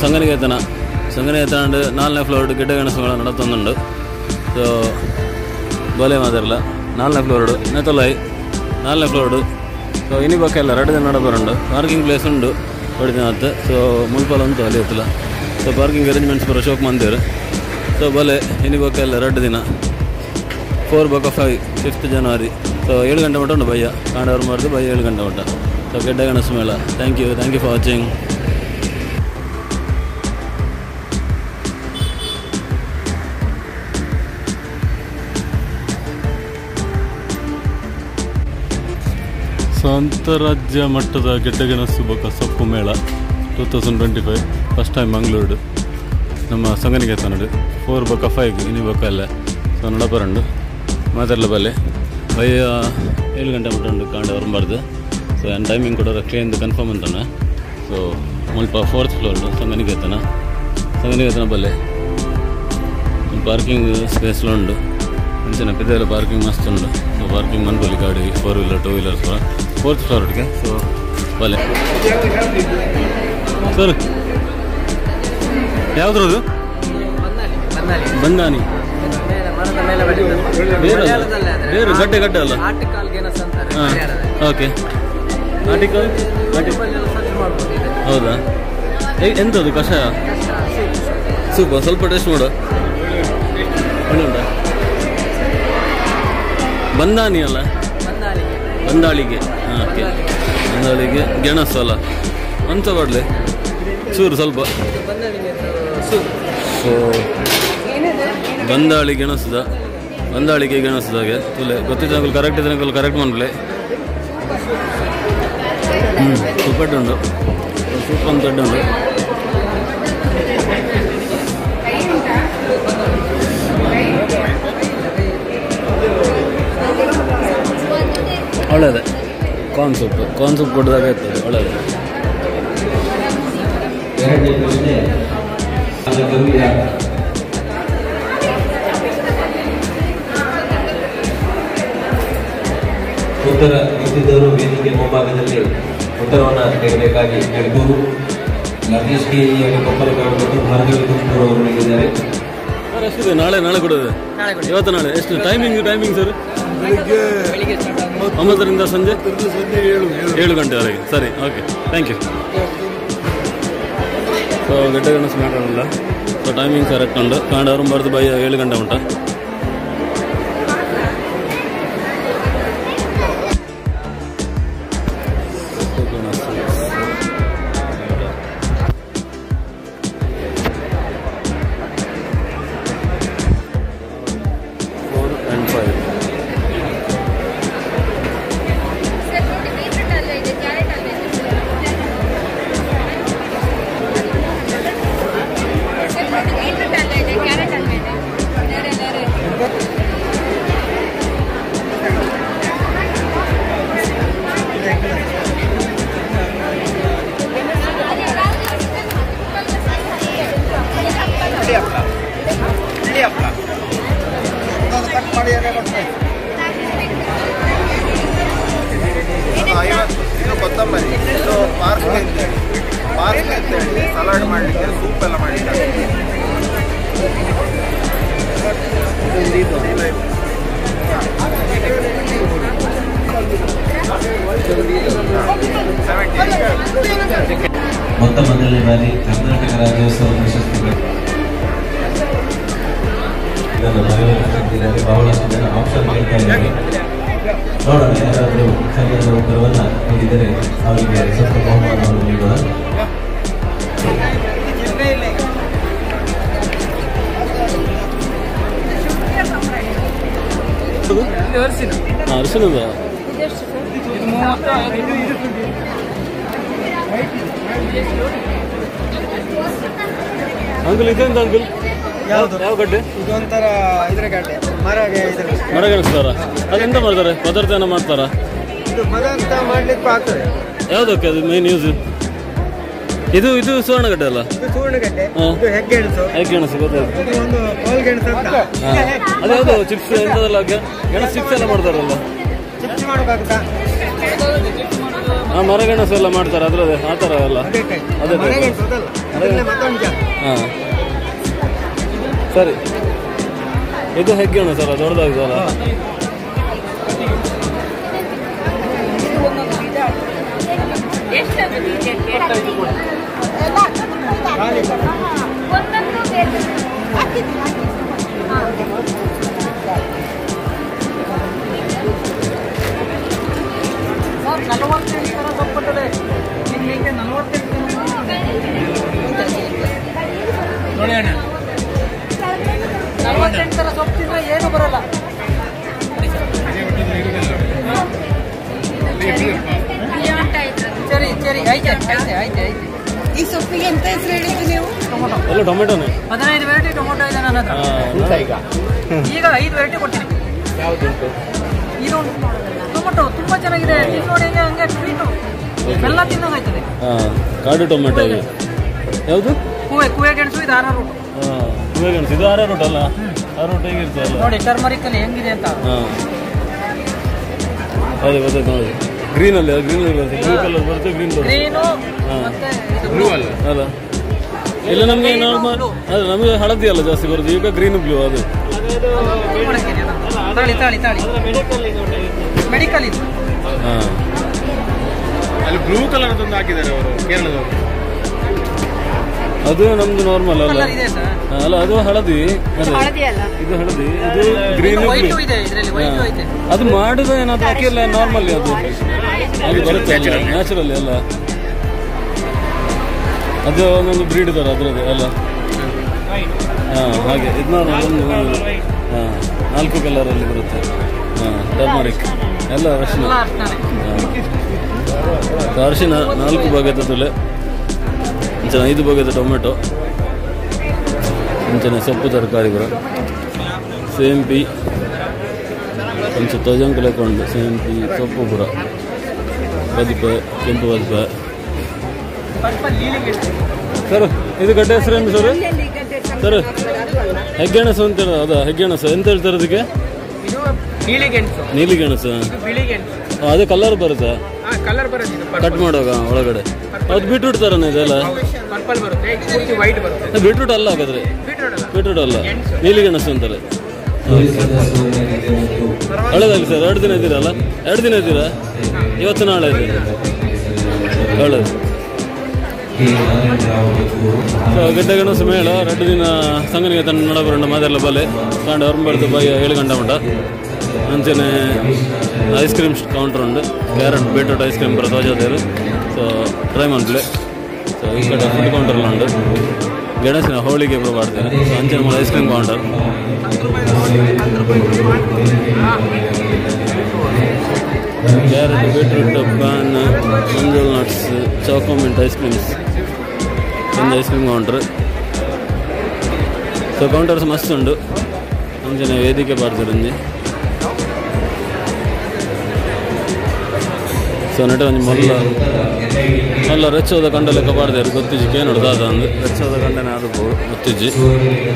സംഗനികേതന സംഗനികേതനാണ്ട് 4ನೇ ಫ್ಲೋರ್ ಗಿಡ್ಡ ಗೆಣಸುಗಳ നടത്തുന്നുണ്ട്. ಸೊ ಬೋಲೆ ಮಾದಿರಲ್ಲ 4ನೇ ಫ್ಲೋರ್ ನೆತ್ತಲಾಯಿ 4ನೇ ಫ್ಲೋರ್. ಸೊ ಇನಿ ಬಕ್ಕೆಲ್ಲ 2 ದಿನ ನಡಬರುಂಡು. ಪಾರ್ಕಿಂಗ್ ಪ್ಲೇಸ್ ಉಂಡು ಹೊಡಿದಿನತ್ತು. ಸೊ ಮುಲ್ಪಲ ಉಂಟು ಅಲ್ಲಿ ಎತ್ತಲ್ಲ. ಸೊ ಪಾರ್ಕಿಂಗ್ ಅರೇಂಜ್ಮೆಂಟ್ಸ್ ಬರೋ ಶೋಕ್ ಮಂದಿರು. ಸೊ ಬೋಲೆ ಇನಿ ಬಕ್ಕೆಲ್ಲ 2 ದಿನ 4/5 5th January. ಸೊ 7 ಗಂಟೆ ಮಟ್ಟ ಉಂಟು ಬಯ್ಯ ಕಾಂಡವರು ಮಾಡಿದ್ದು ಬಯ್ಯ 7 ಗಂಟೆ ಮಟ್ಟ. ಸೊ ಗಿಡ್ಡ ಗೆಣಸು ಮೇಳ. Thank you for watching. So ಅಂತಾರಾಜ್ಯ ಮಟ್ಟದ ಗೆಡ್ಡೆಗೆಣಸು ಬೊಕ್ಕ ಸೊಪ್ಪು ಮೇಳ 2025 ಫಸ್ಟ್ ಟೈಮ್ ಮಂಗಳೂರು ನಮ್ಮ ಸಂಗನಿಕೇತನಡು 4/5 ಇನಿ ಬೊಕ್ಕ ಎಲ್ಲ. ಸೊ ನಡಪರಂಡು ಮಾತಾಡಲ ಬಲ್ಲೆ ಬಯ್ಯ 7 ಗಂಟೆ ಮಟ್ಟ ಉಂಡು ಕಾಂಡ ಬರಬಾರ್ದು. ಸೊ ಆ್ಯಂಡ್ ಟೈಮಿಂಗ್ ಕೂಡ ಕ್ಲಿಯರ್ ಕನ್ಫರ್ಮ್ ಅಂತಾನೆ. ಸೊ ಮುಲ್ಪ 4th ಫ್ಲೋರ್ ಸಂಗನಿಕೇತನ ಬಲ್ಲೆ ಪಾರ್ಕಿಂಗ್ ಸ್ಪೇಸ್లో ಉಂಡು. ಅಂಚನೆ ಪೆದ್ದೆಲ್ಲ ಪಾರ್ಕಿಂಗ್ ಮಸ್ತ್ ಉಂಡು. ಸೊ ಪಾರ್ಕಿಂಗ್ ಮನ್ಪೊಲಿ ಗಾಡಿ 4-wheeler 2-wheelers 4th ಫ್ಲೋರ್ಗೆ. ಸೊ ಬಲ್ಲೆ ಸರ್ ಯಾವುದ್ರದು ಬಂದಾನಿ ಬೇರೆ ಗಡ್ಡೆ ಅಲ್ಲ. ಹಾಂ ಓಕೆ ಆರ್ಟಿಕಲ್ ಹೌದಾ? ಎಂಥದ್ದು ಕಷಾಯ ಸೂಪ ಸ್ವಲ್ಪ ಟೇಸ್ಟ್ ಮಾಡು. ಒಳ್ಳೆ ಉಂಟಾ? ಬಂದಾನಿ ಅಲ್ಲ ಬಂದಾಳಿಗೆ. ಹಾಂ ಓಕೆ ಬಂದಾಳಿಗೆ ಗೆಣಸು ಅಲ್ಲ ಅಂತ ಬಡ್ಲೆ ಚೂರು ಸ್ವಲ್ಪ. ಸೊ ಬಂದಾಳಿ ಬಂದಾಳಿಗೆ ಗೆಣಸದಾಗೆ ತುಲೆ ಗೊತ್ತಿದ್ದ ಕರೆಕ್ಟ್ ಇದ್ರೆ ಕರೆಕ್ಟ್ ಮಾಡ್ಲೆ. ಸೂಪರ್ ಉಂಟು ಸೂಪ್ ಅಂತ ಉಂಟು. ಒಳ್ಳೆಯದೇ ಕಾರ್ನ್ ಸೂಪ್ ಕೊಟ್ಟದಾಗ ಇರ್ತದೆ ಒಳ್ಳೆಯದು. ಉತ್ತರ ಇದ್ದಿದ್ದವರು ವೇದಿಕೆ ಮುಂಭಾಗದಲ್ಲಿ ಉತ್ತರವನ್ನು ನೀಡಬೇಕಾಗಿ ಹೇಳಿದರು. ಲಗೇಶ್ ಕೆ ಕೊಪ್ಪಳಗಾರರು ಭಾರತೀಯ ಅವರು ನೀಡಿದ್ದಾರೆ. ಎಷ್ಟಿದೆ? ನಾಳೆ ಕೊಡೋದು ಇವತ್ತು ನಾಳೆ ಎಷ್ಟು ಟೈಮಿಂಗ್ ಸರ್? 9ರಿಂದ ಸಂಜೆ 7 ಗಂಟೆವರೆಗೆ. ಸರಿ ಓಕೆ ಥ್ಯಾಂಕ್ ಯು. ಸೊ ಗೆಡ್ಡೆ ಗೆಣಸು ಮಾಡೋಲ್ಲ. ಸೊ ಟೈಮಿಂಗ್ ಕರೆಕ್ಟ್ ಉಂಟು. ಕಾಂಡವರು ಬರೆದು ಬೈ 7 ಗಂಟೆ ಉಂಟ. ಇದು ಕೊತ್ತಂಬರಿ, ಇದು ಪಾರ್ಸ್ಲೆ ಅಂತೇಳಿ ಸಲಾಡ್ ಮಾಡಲಿಕ್ಕೆ, ಸೂಪ್ ಎಲ್ಲ ಮಾಡಲಿಕ್ಕೆ. ಮೊತ್ತ ಮೊದಲನೇ ಬಾರಿ ಕರ್ನಾಟಕ ರಾಜ್ಯೋತ್ಸವ ಪ್ರಶಸ್ತಿಗಳು ಬಹಳಷ್ಟು ಜನ ಆಪ್ಷನ್ ಮಾಡ್ತಾ ಇದ್ದಾರೆ. ನೋಡೋಣ ಯಾರಾದರೂ ಸರಿಯಾದ ಉತ್ತರವನ್ನು ನೀಡಿದರೆ ಅವರಿಗೆ ಸ್ವಲ್ಪ ಬಹುಮಾನವನ್ನು ನೀಡೋಣ. ಅರಿಶಿನದ ಅಂಕಲ್ ಇದೆಂತ ಅಂಕಲ್? ಯಾವ ಗಡ್ಡೆ? ಇದು ಒಂಥರ ಇದ್ರ ಗಡ್ಡೆ, ಮರಗೆಣಸ್ತಾರ. ಅದೆಂತ ಮಾಡ್ತಾರೆ? ಪದಾರ್ಥ ಏನೋ ಮಾಡ್ತಾರ? ಇದು ಪದಾರ್ಥ ಮಾಡ್ಲಿಕ್ಕೂ ಆಗ್ತದೆ. ಯಾವ್ದಕ್ಕೆ ಅದು ಮೇನ್ ಯೂಸ್? ಇದು ಸುವರ್ಣಗಡ್ಡೆ ಅಲ್ಲ? ಸುವರ್ಣಗಡ್ಡೆ, ಹೆಗ್ಗೆಣಸು ಗೊತ್ತಾಯ್ತು. ಒಂದು ಕೋಲ್ ಗೆಣಸು ಅಂತ. ಅದ್ಯಾವುದು ಚಿಪ್ಸ್ ಎಂತದಲ್ಲ ಗೆಣಸು ಚಿಪ್ಸ್ ಎಲ್ಲ ಮಾಡ್ತಾರಲ್ಲ? ಚಿಪ್ಸ್ ಮಾಡೋಕ್ಕಾಗುತ್ತಾ? ಹಾಂ ಮರಗೆಣಸು ಎಲ್ಲ ಮಾಡ್ತಾರೆ ಅದ್ರದ್ದು ಆ ಥರ ಎಲ್ಲ ಅದೇ ಟೈಪ್ ಅದೇ ಮನೆಗೆಣಸು ಅದಲ್ಲ ಅದನ್ನೇ ಮತ್ತೊಂದು ಜಾತಿ. ಹಾಂ ಸರಿ ಇದು ಹೆಗ್ಗೆಣಸು ಅಲ್ಲ ದೊಡ್ಡದಾಗಿದಲ್ಲ ಏನು ಬರಲ್ಲ. ಸರಿ ಸರಿ ಐತೆ ಐತೆ ಐತೆ ಐತೆ. ಈ ಸೊಪ್ಪಿಗೆ ಎಂತ ಹೆಸರು ಹೇಳಿದ್ದು ನೀವು? ಎಲ್ಲ ಟೊಮೆಟೊನೇ 15 ವೆರೈಟಿ ಟೊಮೊಟೊ ಇದೆ ನನ್ನ ಹತ್ರ. ಈಗ 5 ವೆರೈಟಿ ಕೊಡ್ತೀನಿ. ಯಾವುದುಂಟು? ಇದು ಟೊಮೊಟೊ ತುಂಬಾ ಚೆನ್ನಾಗಿದೆ. ಇದು ನೋಡಿ ಹಂಗೆ ಸ್ವೀಟು ಬೆಲ್ಲ ತಿನ್ನೋದಾಯ್ತದೆ. ಹಾಂ ಕಾಡು ಟೊಮೆಟೊ ಇದು ಯಾವುದು? ಕುವೆ ಗೆಣಸು ಇದು ಆರಾರೂಟು. ಹಾಂ ಕುವೆ ಗೆಣಸು ಇದು ಆರಾರೂಟ್ ಅಲ್ಲ ಆರಾರೂಟ್ ಹೇಗಿರ್ತಲ್ಲ ನೋಡಿ ಟರ್ಮರಿಕ್ ಅಲ್ಲಿ ಹೆಂಗಿದೆ ಅಂತ. ಹಾಂ ಅದೇ ಗೊತ್ತಾಯ್ತು ನೋಡಿ ಗ್ರೀನಲ್ಲಿ ಬರುತ್ತೆ ಬ್ಲೂ ಕಲರ್ ಬರುತ್ತೆ ಗ್ರೀನ್ ಬರುತ್ತೆ ಗ್ರೀನು ಮತ್ತೆ ಬ್ಲೂ ಅಲ್ಲ ಅಲ್ಲ ಇಲ್ಲ ನಮಗೆ ನಾರ್ಮಲ್ ಅಲ್ಲ ನಮಗೆ ಹಳದಿ ಅಲ್ಲ ಜಾಸ್ತಿ ಬರುತ್ತೆ ಈಗ ಗ್ರೀನ್ ಬ್ಲೂ ಅದು ತಾಳಿ ತಾಳಿ ತಾಳಿ ಮೆಡಿಕಲ್ ಇದು. ಹಾಂ ಅಲ್ಲಿ ಬ್ಲೂ ಕಲರ್ ಒಂದು ಹಾಕಿದ್ದಾರೆ ಅವರು ಕೇರಳದವರು. ಅದು ನಮ್ದು ನಾರ್ಮಲ್ ಅಲ್ಲ ಇದೆ ಸರ್. ಅಲ್ಲ ಅದು ಹಳದಿ ಅದೇ ಹಳದಿ ಅಲ್ಲ, ಇದು ಹಳದಿ ಇದು ಗ್ರೀನ್ ವೈಟು ಇದೆ ಇದರಲ್ಲಿ ವೈಟು ಐತೆ. ಅದು ಮಾಡುದು ಏನಾದ್ರು ಹಾಕಿಲ್ಲ ನಾರ್ಮಲಿ ಅದು ಅದು ಬರುತ್ತೆ ನ್ಯಾಚುರಲಿ ಅಲ್ಲ ಅದು ಒಂದೊಂದು ಬ್ರೀಡ್ ತರ ಅದ್ರದ್ದು ಅಲ್ಲ. ಹಾಂ ಹಾಗೆ ಇದು ಒಂದು ಹಾಂ 4 ಕಲರಲ್ಲಿ ಬರುತ್ತೆ. ಹಾಂ ಟರ್ಮರಿಕ್ ಎಲ್ಲ ಅರಿಶಿನ. ಅರಿಶಿನ 4 ಬಗೆದ ತುಲೆ ಇಂಚನೆ 5 ಬಗೆದ ಟೊಮೆಟೊ ಇಂಚನೆ ಸೊಪ್ಪು ತರಕಾರಿಗಳು ಸೇಂಪಿ ಕೊಂಚ ತೊಜಂಕಲೆ ಕೊಂಡು ಸೇಂಪಿ ಸೊಪ್ಪು ಪುರ ಬದಿಪೆ ಕೆಂಪು ಬದಿಪೆ. ಸರ್ ಇದು ಗಡ್ಡೆ ಹೆಸರೇನು ಸರ್? ಸರ್ ಹೆಗ್ಗೆಣಸು ಅಂತ ಅದ ಹೆಗ್ಗೆಣಸು ಎಂತ ಹೇಳ್ತಾರೆ ಅದಕ್ಕೆ? ನೀಲಿ ಗೆಣಸು. ಅದೇ ಕಲರ್ ಬರುತ್ತಾ? ಕಟ್ ಮಾಡುವಾಗ ಒಳಗಡೆ ಅದು ಬೀಟ್ರೂಟ್ ತರನೇ ಇದೆಲ್ಲ? ಬೀಟ್ರೂಟ್ ಅಲ್ಲ ಹಾಗಾದ್ರೆ ಬೀಟ್ರೂಟ್ ಅಲ್ಲ ನೀಲಿ ಗೆಣಸು ಅಂತಾರೆ. ಒಳ್ಳೆದಾಗಲಿ ಸರ್. 2 ದಿನ ಇದ್ದೀರಲ್ಲ? 2 ದಿನ ಇದ್ದೀರಾ? ಇವತ್ತು ನಾಳೆ ಇದೆ ಒಳ್ಳೆದು. ಗಡ್ಡೆ ಗೆಣಸು ಮೇಳ 2 ದಿನ ಸಂಗನಿಗೆ ತನ್ನ ನಡಬರಂಡ ಮಾದೆಲ್ಲ ಬಲೆ ಕಾಂಡ ಹೊರಬರ್ದು ಬಾಯಿ 7 ಗಂಟೆ ಉಂಟ. ಅಂಚನೆ ಐಸ್ ಕ್ರೀಮ್ ಕೌಂಟರ್ ಉಂಟು. ಕ್ಯಾರೆಟ್ ಬೀಟ್ರೂಟ್ ಐಸ್ ಕ್ರೀಮ್ ಬರೋದು ಅಜಾದೇರು. ಸೊ ಟ್ರೈ ಮಾಡ್ಲೆ. ಸೊ ಈ ಕಡೆ ಫುಡ್ ಕೌಂಟರ್ಲ ಉಂಟು. ಗೆಣಸಿನ ಹೋಳಿಗೆ ಮಾಡ್ತೇನೆ. ಸೊ ಅಂಚನೆ ಮೇಲೆ ice cream counter. Carrot beetroot paan ಮಂಜಲ್ ನಟ್ಸ್ ಚಾಕೋಮೆಂಟ್ ಐಸ್ ಕ್ರೀಮ್ಸ್ ಒಂದು ice cream counter. So counters ಮಸ್ತ್ ಉಂಟು. ಅಂಚನೆ ವೇದಿಕೆ ಪಾಡ್ತಾರೆ. ಸೊ ನಟ ಒಂದು ಮಲ್ಲ ರೆಚ್ಚೋದ ಕಂಡಲೆಕ್ಕ ಪಾಡ್ದಾರು ಗೊತ್ತಿಜ್ಜಿ ಕೇನೋಡು ದಾದ ಅಂದು ರೆಚ್ಚೋದ ಕಂಡನೆ ಆದಬೋದು ಗೊತ್ತಿಜ್ಜಿ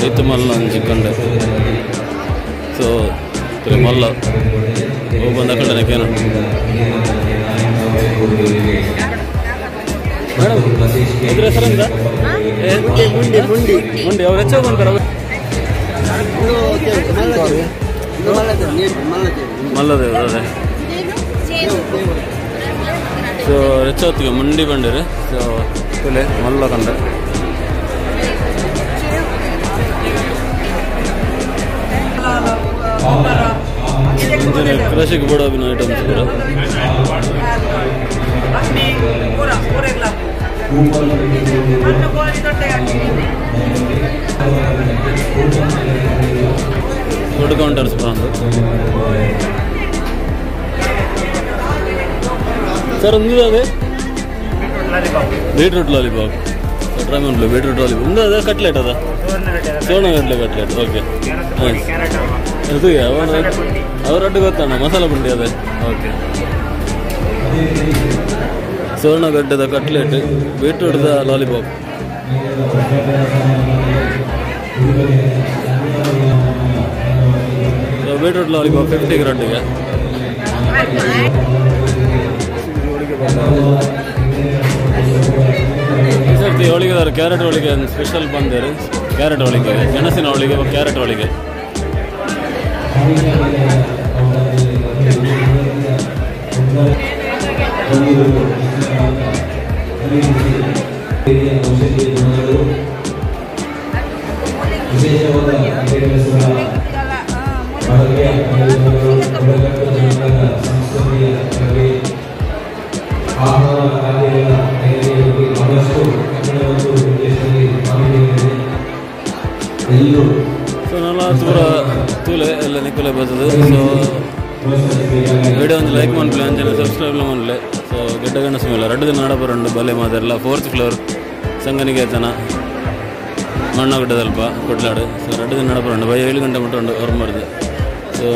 ಇತ್ತು ಮಲ್ಲ ಅಂಜಿ ಕಂಡೆ. ಸೊ ಮಲ್ಲ ಹೋಗಿ ಬಂದ ಕಂಡನೆ ಕೇನೋಡು ಮೇಡಮ್ ಇದ್ರ ಹೆಸರಿಂದ ಮುಂಡಿ ಅವ್ರು ಹೆಚ್ಚೋದು ಅಂತಾರೆ. ಮಲ್ಲದೇವ್ ಅದೇ. ಸೊ ಹೆಚ್ಚೊತ್ತಿಗೆ ಮುಂಡಿ ಬಂದಿರಿ. ಸೊ ತುಲೆ ಮಲ್ಲ ಕಂಡೆ. ಕೃಷಿಗೆ ಬಿಡೋಬಿನ ಐಟಮ್ಸ್ ಕೂಡ. ಫುಡ್ ಕೌಂಟರ್ಸ್ ಬಂದು ಸರ್ ಒಂದು ಅದೇ ಬೀಟ್ರೂಟ್ ಲಾಲಿಪಾಪ್ ಟ್ರೈ ಮಾಡಲು. ಬೀಟ್ರೂಟ್ ಲಾಲಿಪಾಪ್ ಒಂದು ಅದ ಕಟ್ಲೆಟ್ ಅದ ಸೋಣ ಗಡ್ಲೆ ಕಟ್ಲೆಟ್. ಓಕೆ ಅದು ಅವರಡ್ಡು ಗೊತ್ತಣ್ಣ ಮಸಾಲ ಪುಂಡಿ ಅದೇ. ಓಕೆ ಸುವರ್ಣಗಡ್ಡೆದ ಕಟ್ಲೆಟ್ ಬೀಟ್ರೂಟ್ದ ಲಾಲಿಪಾಪ್. ಬೀಟ್ರೂಟ್ ಲಾಲಿಪಾಪ್ 50 ಗ್ರಾಂಡಿಗೆ. ಈ ಸರ್ತಿ ಹೋಳಿಗೆ ಕ್ಯಾರೆಟ್ ಹೋಳಿಗೆ ಸ್ಪೆಷಲ್ ಬಂದಿರು. ಕ್ಯಾರೆಟ್ ಹೋಳಿಗೆ, ಗೆಣಸಿನ ಹೋಳಿಗೆ, ಕ್ಯಾರೆಟ್ ಹೋಳಿಗೆ. ಸೊ 40 ತೂಲೆ ಎಲ್ಲ ನಿಕ್ಕಲೆ ಬರ್ತದೆ. ಸೊ ವಿಡಿಯೋ ಒಂದು ಲೈಕ್ ಮಾಡಲಿ, ಅಂಚನೆ ಸಬ್ಸ್ಕ್ರೈಬ್ ಮಾಡಲಿ. ಸೊ ಗೆಡ್ಡ ಗೆಣಸು ಮೇಲೆ 2 ದಿನ ನಡಬರಂಡು ಬಲೆ ಮಾದರಲ್ಲ 4th ಫ್ಲೋರ್ ಸಂಗನಿಕೇತನ ಮಣ್ಣಗುಡ್ಡದಲ್ಪ ಕೊಡ್ಲಾಡು. ಸೊ 2 ದಿನ ನಡಬರಂಡು ಬೈ 7 ಗಂಟೆ ಮುಟ್ಟುಂಡು ಹೊರಮರ್ದು. ಸೊ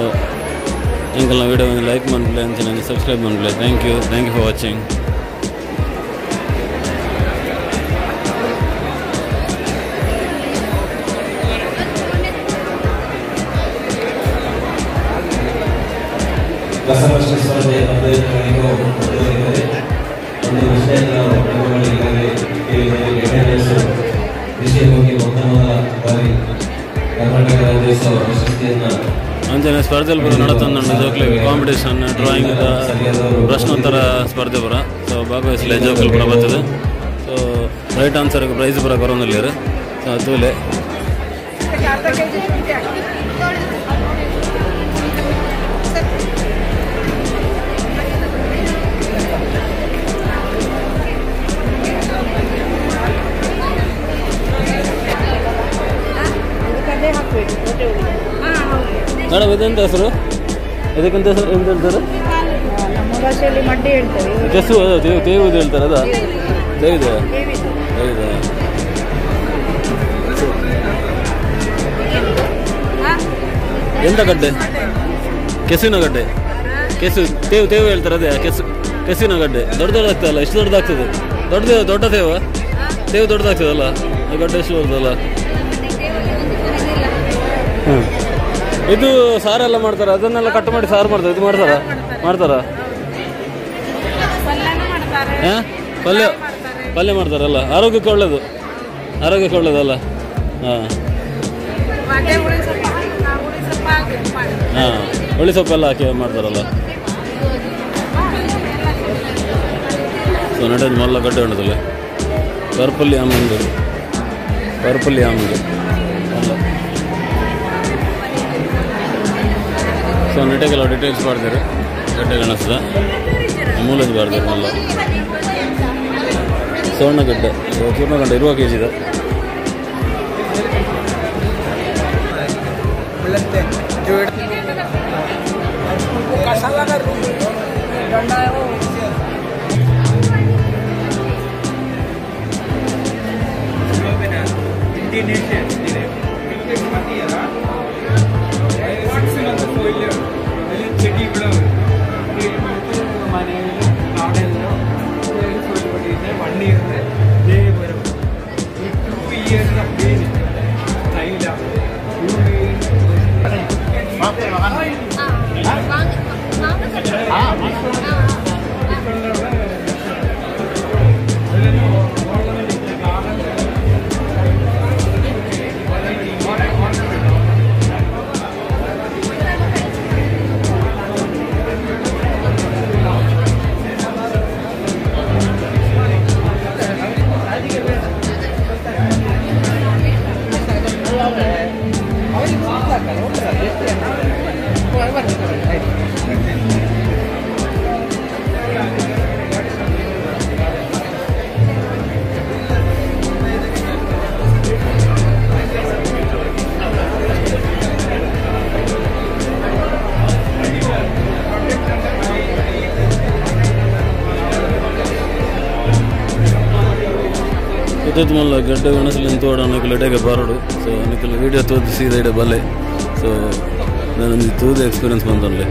ಇಂಕಲ್ನ ವಿಡಿಯೋ ಒಂದು ಲೈಕ್ ಮಾಡಲಿ, ಅಂಚನೆ ಸಬ್ಸ್ಕ್ರೈಬ್ ಮಾಡಲಿ. Thank you for watching. ರಸಭಕ್ಷ ಸ್ಪರ್ಧೆ ಒಂದು ವಿಷಯ ವಿಷಯ ಹೋಗಿ ಮೊದಲ ಬಾರಿ ಕರ್ನಾಟಕ ರಾಜ್ಯೋತ್ಸವ ಪ್ರಶಸ್ತಿಯನ್ನು ಅಂಚನೆ ಸ್ಪರ್ಧೆಯಲ್ಲಿ ಪೂರ ನಡತಂದುಂಡು. ಜೋಕ್ಲಿಗೆ ಕಾಂಪಿಟೇಷನ್, ಡ್ರಾಯಿಂಗ್, ಪ್ರಶ್ನೋತ್ತರ ಸ್ಪರ್ಧೆ ಪೂರ. ಸೊ ಭಾಗವಹಿಸಲಿ ಜೋಕಲ್ ಪೂರ ಬರ್ತದೆ. ಸೊ ರೈಟ್ ಆನ್ಸರ್ಗೆ ಪ್ರೈಸ್ ಪೂರ ಕೊರೋನಲ್ಲಿರು. ಸೊ ತೂಲೆ ಮೇಡಮ್ ಇದೆಂತ ಹೆಸರು? ಇದಕ್ಕಿಂತ ಹೆಸರು ಎಂತ ಹೇಳ್ತಾರೆ? ನಮ್ಮ ಭಾಷೆಯಲ್ಲಿ ಮಡ್ಡಿ ಹೇಳ್ತಾರೆ. ಕೆಸು ತೇವುದು ಹೇಳ್ತಾರೆ. ಅದ ತೇವಿದೆ ತೇವಿದೆ. ಎಂತ ಗಡ್ಡೆ? ಕೆಸುವಿನ ಗಡ್ಡೆ. ತೇವು ಹೇಳ್ತಾರೆ. ಅದೇ ಕೆಸುವಿನ ಗಡ್ಡೆ ದೊಡ್ಡದಾಗ್ತದಲ್ಲ. ಎಷ್ಟು ದೊಡ್ಡದಾಗ್ತದೆ? ದೊಡ್ಡ ತೇವು ದೊಡ್ಡದಾಗ್ತದಲ್ಲ. ಗಡ್ಡೆ ಎಷ್ಟು ಬರ್ತದಲ್ಲ. ಇದು ಸಾರೆಲ್ಲ ಮಾಡ್ತಾರೆ, ಅದನ್ನೆಲ್ಲ ಕಟ್ ಮಾಡಿ ಸಾರು ಮಾಡ್ತಾರೆ. ಇದು ಮಾಡ್ತಾರ ಪಲ್ಯ ಮಾಡ್ತಾರಲ್ಲ. ಆರೋಗ್ಯಕ್ಕೆ ಒಳ್ಳೇದು, ಒಳ್ಳೇದಲ್ಲ. ಹಾಂ ಹುಳಿ ಸೊಪ್ಪೆಲ್ಲ ಹಾಕಿ ಮಾಡ್ತಾರಲ್ಲ. ಸೊ ನಡೆದು ಮಲ್ಲ ಗಡ್ಡೆ ಉಂಟಲ್ಲ. ಪರ್ಪಲ್ಲಿ ಆಮಂದು ಅಲ್ಲ. ಸೊ ನೆಟ್ಟೆ ಕೆಲವು ಡೀಟೇಲ್ಸ್ ಮಾಡ್ತಾರೆ. ಗಡ್ಡೆ ಗೆಣಸದ ಮೂಲದ ಬಾರ್ದು ಮಲ್ಲ ಸೋಣ್ಣಗಡ್ಡೆ. ಸೊ ಚೂರ್ಣಗಡ್ಡೆ 20 kg ಇದೆ. ಇದ್ದದ್ದು ಮಲ್ಲ ಗಡ್ಡೆ ಗೆಣಸಲಿನ ತೋಡ ಅನ್ನಕ್ಕೆ ಬಾರೋಡು. ಸೊ ಅನ್ನಕ್ಕೆಲ್ಲ ವೀಡಿಯೋ ತೋದು ಸೀದಾ ಇಡ ಬಲ್ಲೆ. ಸೊ ನಾನೊಂದು ತೂದ ಎಕ್ಸ್ಪೀರಿಯನ್ಸ್ ಬಂದಲ್ಲಿ.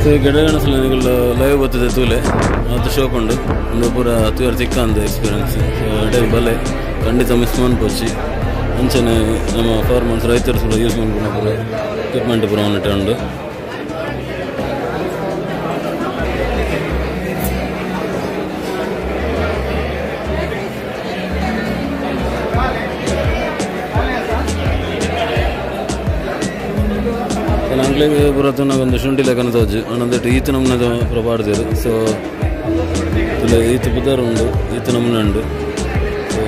ಸೊ ಗಿಡ ಗೆಣಸಲು ನಿಗಲು ಲೈವ್ ಬರ್ತದೆ ತೂಲೆ ಮತ್ತು ಶೋಕೊಂಡು ಒಂದು ಪೂರ ತೂಯರ್ ತಿಕ್ಕ ಅಂದ ಎಕ್ಸ್ಪೀರಿಯನ್ಸ್. ಸೊ ಅಡೇ ಬಲೆ ಖಂಡಿತ ಮಿಸ್ ಮಾಡ್ಪೋಚಿ ಅಂಚನೆ ನಮ್ಮ ಫಾರ್ಮರ್ಸ್ ರೈತರು ಕೂಡ ಯೂಸ್ ಮಾಡ್ಕೊಂಡು ಪೂರ ಎಕ್ವಿಪ್ಮೆಂಟ್ ಪೂರ ಉಂಟು ಉಂಡು. ಅಂಗ್ಲಿಗೆ ಬರತ್ತು ನಾವೊಂದು ಶುಂಠಿ ಲೆಕ್ಕನ ತೋಜು ಅನ್ನೊಂದಿಟ್ಟು ಈತ ನಮ್ಮನದು ಪೂರ ಪಾಡ್ದೇರು. ಸೊ ಈತ ಪುದಾರ ಉಂಡು, ಈತ ನಮ್ಮನೆ ಉಂಡು. ಸೊ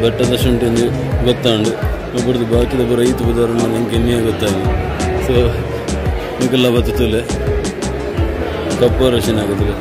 ಬೆಟ್ಟದ ಶುಂಠಿ ಒಂದು ಗೊತ್ತಾಂಡು ಒಬ್ಬರದು ಬಾಕಿದ ಪೂರ ಈತ ಪುದಾರ ನಂಗೆ ಇನ್ನೇ ಗೊತ್ತಾಗಿ. ಸೊ ಈಗೆಲ್ಲ ಬತ್ತುತ್ತಲೆ ಕಪ್ಪು ರಶನ್ ಆಗುತ್ತಲೆ.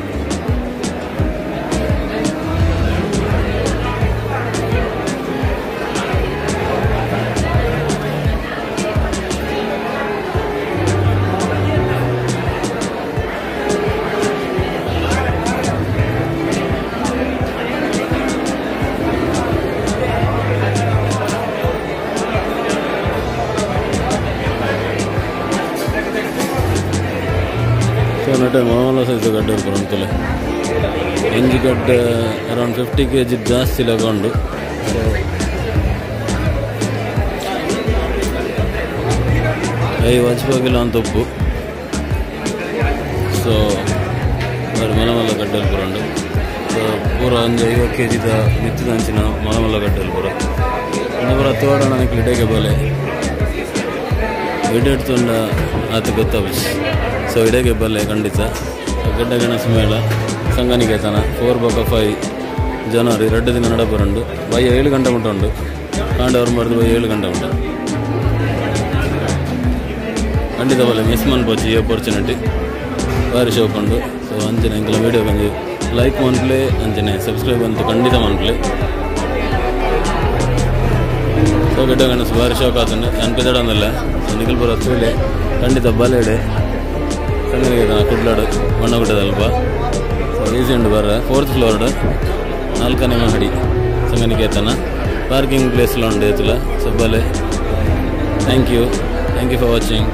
ನಟೆ ಮಾಮೂಲು ಸೈಜ್ ಗಡ್ಡೆ ಬರೋಂತಲೆ ಎಂಜಿ ಗಡ್ಡೆ ಅರೌಂಡ್ 50 kg ಜಾಸ್ತಿ ಲಗೊಂಡು. ಹಚ್ಬೋಗಿಲ್ಲ ಅಂತ ಉಪ್ಪು. ಸೊ ಅವ್ರು ಮಲಮಲ್ಲ ಗಡ್ಡೆಯಲ್ಲಿ ಬರೋಂಡು. ಸೊ ಪೂರ ಒಂದು 50 kg ನಿತ್ತಿದ ಅಂಚಿನ ಮಲಮಲ್ಲ ಗಡ್ಡೆಯಲ್ಲಿ ಬರೋ ಇನ್ನು ಪೂರ ತೋಡ ನನಗೆ ಇಡೆಗೆ ಬಲೆ ಇಡೆಡ್ತುಂಡ ಆತ ಗೊತ್ತಾಬಿಸ್. ಸೊ ಇಡೆಗೆ ಬಲ್ಲೆ ಖಂಡಿತ ಗಡ್ಡೆ ಗೆಣಸು ಮೇಳ ಸಂಗನಿಕೇತನ 4/5 ಜನವರಿ 2 ದಿನ ನಡ ಬರಂಡು. ಬೈ 7 ಗಂಟೆ ಮುಟ್ಟ ಉಂಡು ಕಾಂಡ ಅವ್ರು ಮಾಡಿದ್ರು ಬೈ 7 ಗಂಟೆ ಉಂಟು ಖಂಡಿತ ಬಲ್ಲೆ ಮಿಸ್ ಮಾಡ್ಬೋದು ಈ ಅಪರ್ಚುನಿಟಿ ಭಾರಿ ಶೋಕೊಂಡು. ಸೊ ಅಂಚನೆ ಇಂಕಲ ವೀಡಿಯೋ ಬಂದು ಲೈಕ್ ಮನ್ಪ್ಲೆ ಅಂಚನೆ ಸಬ್ಸ್ಕ್ರೈಬ್ ಅಂತ ಖಂಡಿತ ಮನ್ಪ್ಲೆ. ಸೊ ಗಡ್ಡೆ ಗೆಣಸು ಭಾರಿ ಶೋಕ ಆತಂಡು ಅನ್ಪಿದಡ ಅಂದಲ್ಲ. ಸೊ ನಿಖಲ್ ಬರೋ ತೂಲೆ ಖಂಡಿತ ಬಲೆಡೆ ಸಂಗನಿಗೆ ಕುಡ್ಲಾಡು ಮಣ್ಣ ಬಿಟ್ಟದಲ್ಪ. ಸೊ ಈಸಿ ಉಂಡು ಬರ್ರ 4th ಫ್ಲೋರ್ಡ್ 4ನೇ ಮಹಡಿ ಸಂಗನಿಕೇತನ ಪಾರ್ಕಿಂಗ್ ಪ್ಲೇಸ್ಲ ಉಂಡು ಏತುಲ. ಸೊ ಬಲೆ ಥ್ಯಾಂಕ್ ಯು ಫಾರ್ ವಾಚಿಂಗ್.